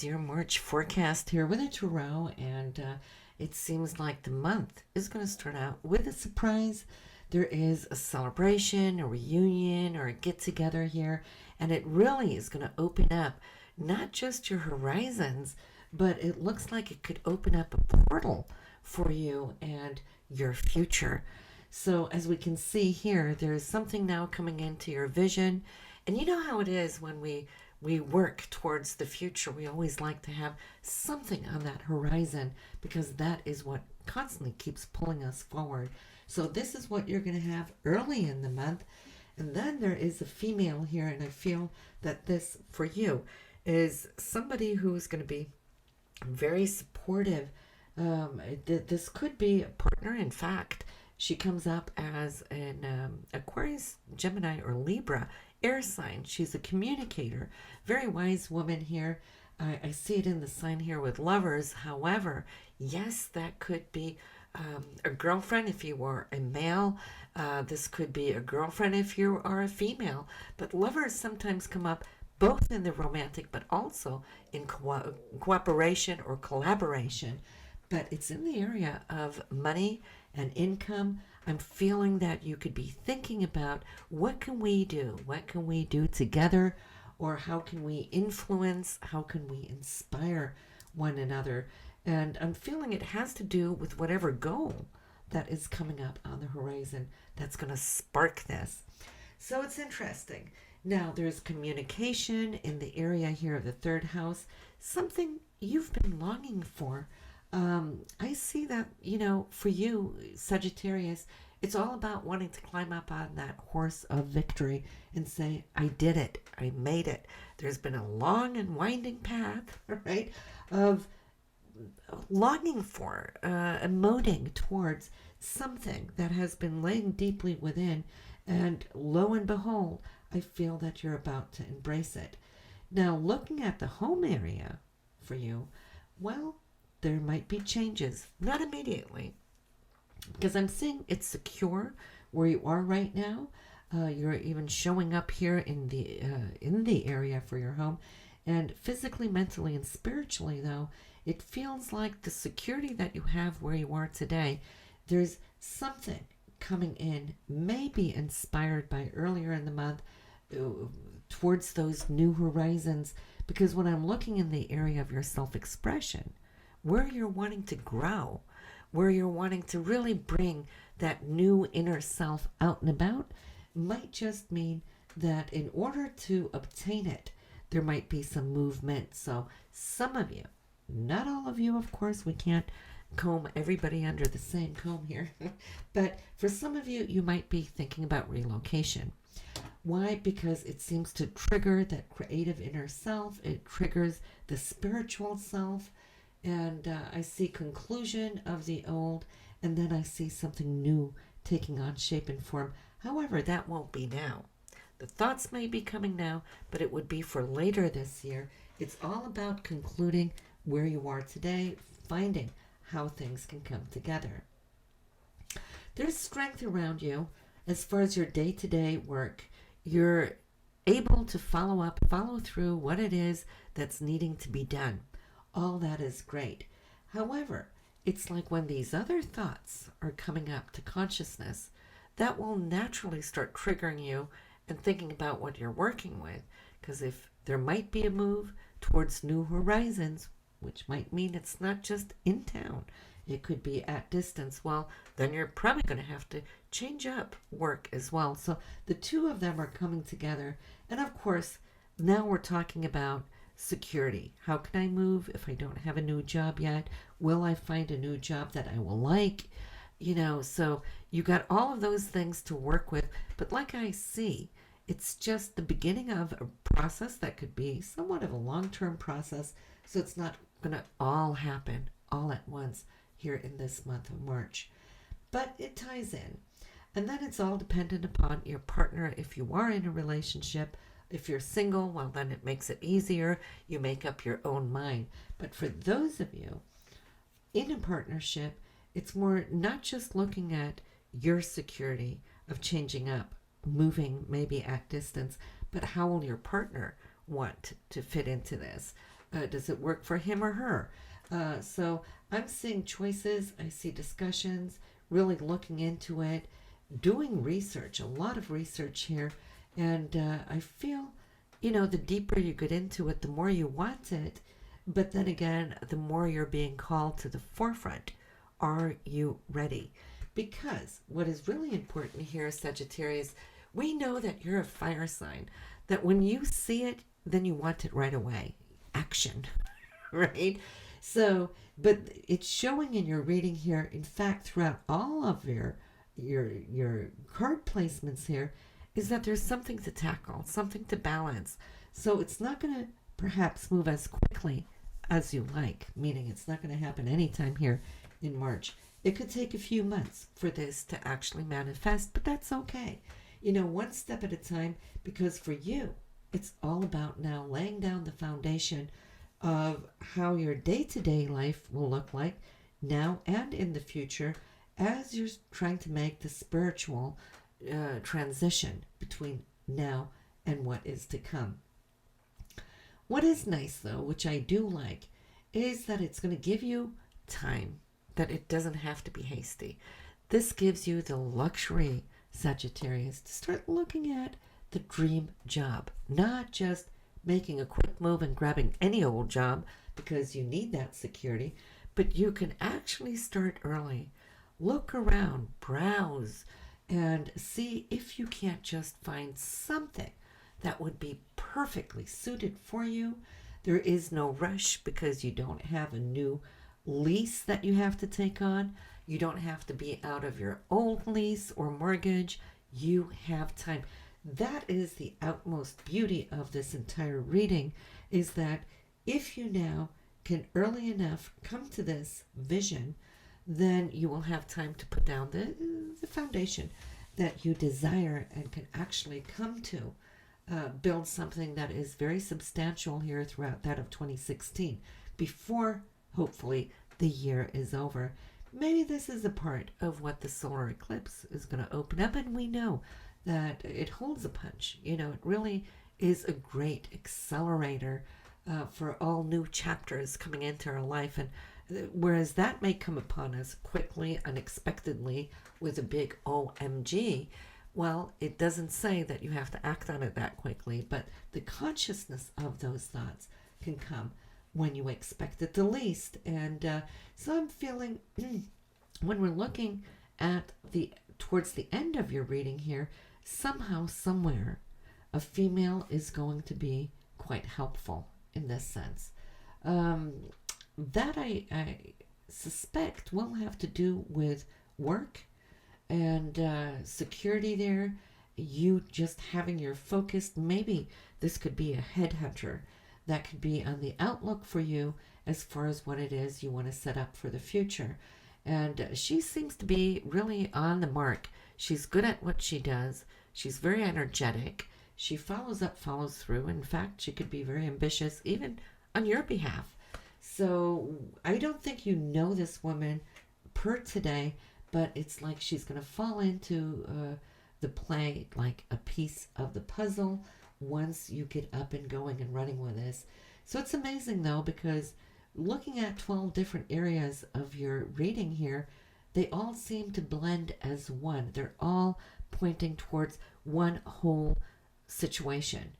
is your March forecast here with a tarot, and it seems like the month is going to start out with a surprise. There is a celebration, a reunion, or a get together here, and it really is going to open up not just your horizons, but it looks like it could open up a portal for you and your future. So, as we can see here, there is something now coming into your vision, and you know how it is when we work towards the future. We always like to have something on that horizon because that is what constantly keeps pulling us forward. So this is what you're going to have early in the month. And then there is a female here, and I feel that this for you is somebody who's going to be very supportive. This could be a partner. In fact, she comes up as an Aquarius, Gemini, or Libra air sign. She's a communicator, very wise woman here. I see it in the sign here with lovers. However, yes, that could be a girlfriend if you were a male. This could be a girlfriend if you are a female. But lovers sometimes come up both in the romantic but also in cooperation or collaboration. But it's in the area of money and income. I'm feeling that you could be thinking about what can we do? What can we do together? Or how can we influence? How can we inspire one another? And I'm feeling it has to do with whatever goal that is coming up on the horizon that's going to spark this. So it's interesting. Now there's communication in the area here of the third house, something you've been longing for. I see that, for you, Sagittarius, it's all about wanting to climb up on that horse of victory and say, I did it. I made it. There's been a long and winding path, right, of longing for, emoting towards something that has been laying deeply within. And lo and behold, I feel that you're about to embrace it. Now, looking at the home area for you, well, there might be changes, not immediately, because I'm seeing it's secure where you are right now. You're even showing up here in the area for your home, and physically, mentally, and spiritually, though, it feels like the security that you have where you are today. There's something coming in, maybe inspired by earlier in the month, towards those new horizons. Because when I'm looking in the area of your self-expression, where you're wanting to grow, where you're wanting to really bring that new inner self out and about, might just mean that in order to obtain it, there might be some movement. So some of you, not all of you, of course, we can't comb everybody under the same comb here, but for some of you, you might be thinking about relocation. Why? Because it seems to trigger that creative inner self. It triggers the spiritual self. And I see conclusion of the old, and then I see something new taking on shape and form. However, that won't be now. The thoughts may be coming now, but it would be for later this year. It's all about concluding where you are today, finding how things can come together. There's strength around you as far as your day-to-day work. You're able to follow through what it is that's needing to be done. All that is great. However, it's like when these other thoughts are coming up to consciousness, that will naturally start triggering you and thinking about what you're working with. Because if there might be a move towards new horizons, which might mean it's not just in town, it could be at distance, well, then you're probably going to have to change up work as well. So the two of them are coming together. And of course, now we're talking about security. How can I move if I don't have a new job yet? Will I find a new job that I will like? So you got all of those things to work with. But like I see, it's just the beginning of a process that could be somewhat of a long-term process. So it's not going to all happen all at once here in this month of March. But it ties in. And then it's all dependent upon your partner if you are in a relationship. If you're single, well, then it makes it easier. You make up your own mind. But for those of you in a partnership, it's more not just looking at your security of changing up, moving maybe at distance, but how will your partner want to fit into this? Does it work for him or her? So I'm seeing choices, I see discussions, really looking into it, doing research, a lot of research here. And I feel, the deeper you get into it, the more you want it. But then again, the more you're being called to the forefront. Are you ready? Because what is really important here, Sagittarius, we know that you're a fire sign, that when you see it, then you want it right away. Action, right? So, but it's showing in your reading here, in fact, throughout all of your card placements here, is that there's something to tackle, something to balance. So it's not going to perhaps move as quickly as you like, meaning it's not going to happen anytime here in March. It could take a few months for this to actually manifest, but that's okay. One step at a time, because for you, it's all about now laying down the foundation of how your day-to-day life will look like now and in the future as you're trying to make the spiritual transition between now and what is to come. What is nice, though, which I do like, is that it's going to give you time, that it doesn't have to be hasty. This gives you the luxury, Sagittarius, to start looking at the dream job, not just making a quick move and grabbing any old job because you need that security, but you can actually start early. Look around, browse, and see if you can't just find something that would be perfectly suited for you. There is no rush because you don't have a new lease that you have to take on. You don't have to be out of your old lease or mortgage. You have time. That is the utmost beauty of this entire reading, is that if you now can early enough come to this vision, then you will have time to put down the foundation that you desire and can actually come to build something that is very substantial here throughout that of 2016 before, hopefully, the year is over. Maybe this is a part of what the solar eclipse is going to open up, and we know that it holds a punch. It really is a great accelerator for all new chapters coming into our life. And whereas that may come upon us quickly, unexpectedly, with a big OMG, well, it doesn't say that you have to act on it that quickly, but the consciousness of those thoughts can come when you expect it the least. And so I'm feeling when we're looking at towards the end of your reading here, somehow, somewhere, a female is going to be quite helpful in this sense. That I suspect will have to do with work and security there. You just having your focus. Maybe this could be a headhunter that could be on the outlook for you as far as what it is you want to set up for the future. And she seems to be really on the mark. She's good at what she does. She's very energetic. She follows up, follows through. In fact, she could be very ambitious even on your behalf. So I don't think you know this woman per today, but it's like she's going to fall into the play like a piece of the puzzle once you get up and going and running with this. So it's amazing, though, because looking at 12 different areas of your reading here, they all seem to blend as one. They're all pointing towards one whole situation.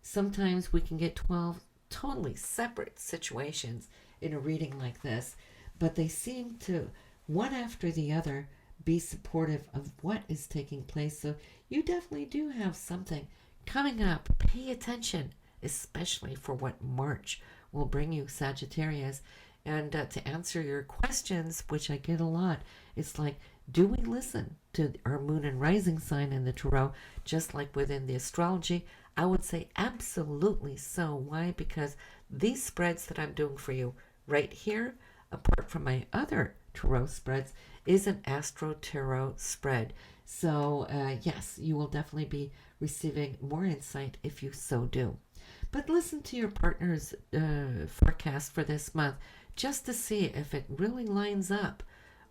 Sometimes we can get 12 totally separate situations in a reading like this, but they seem to, one after the other, be supportive of what is taking place. So you definitely do have something coming up. Pay attention, especially for what March will bring you, Sagittarius. And to answer your questions, which I get a lot, it's like, do we listen to our moon and rising sign in the tarot, just like within the astrology? I would say absolutely so. Why? Because these spreads that I'm doing for you right here, apart from my other tarot spreads, is an astro tarot spread. So yes, you will definitely be receiving more insight if you so do. But listen to your partner's forecast for this month just to see if it really lines up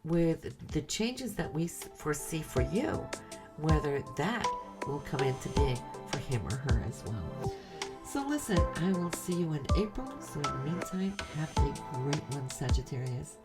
with the changes that we foresee for you, whether that will come into being for him or her as well. So listen, I will see you in April. So in the meantime, have a great one, Sagittarius.